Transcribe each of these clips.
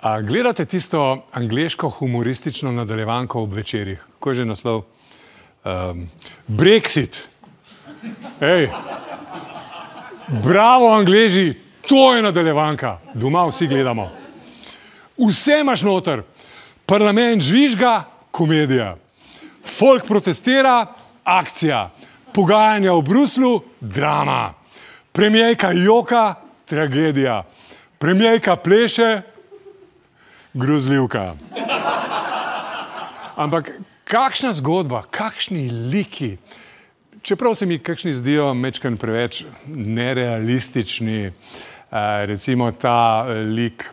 A gledate tisto angleško humoristično nadaljevanko ob večerih? Kako je že naslov? Brexit. Ej, bravo Angleži, to je nadaljevanka. Doma vsi gledamo. Vse imaš noter. Parlament žvižga, komedija. Folk protestira, akcija. Pogajanja v Bruslju, drama. Premijejka joka, tragedija. Premijejka pleše, grozljivka. Ampak kakšna zgodba, kakšni liki. Čeprav se mi kakšni zdijo mečkan preveč nerealistični, recimo ta lik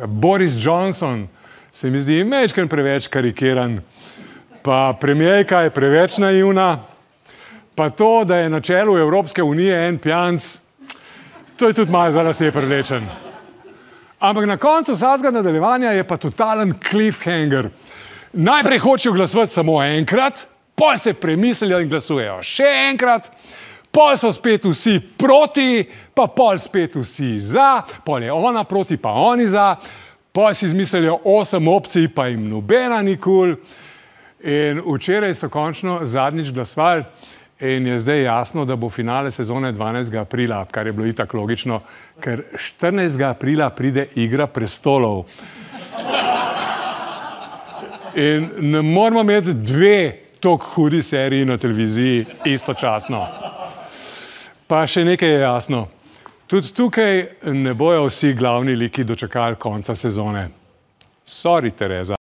Boris Johnson se mi zdi mečkan preveč karikiran, pa premijejka je preveč naivna, pa to, da je na čelu Evropske unije en pijanc, to je tudi malo za lase privlečen. Ampak na koncu vsakega nadaljevanja je pa totalen cliffhanger. Najprej hočejo glasovati samo enkrat, pol se premislijo in glasujejo še enkrat, pol so spet vsi proti, pa pol spet vsi za, pol je ona proti, pa oni za, pol si izmislijo 8 opcij, pa jim nobena ni kul. In včeraj so končno zadnjič glasovali in je zdaj jasno, da bo finale sezone 12. aprila, kar je bilo itak logično, ker 14. aprila pride Igra prestolov. In ne moramo imeti dve tako hudi seriji na televiziji istočasno. Pa še nekaj je jasno. Tudi tukaj ne bojo vsi glavni liki dočakali konca sezone. Sorry, Tereza.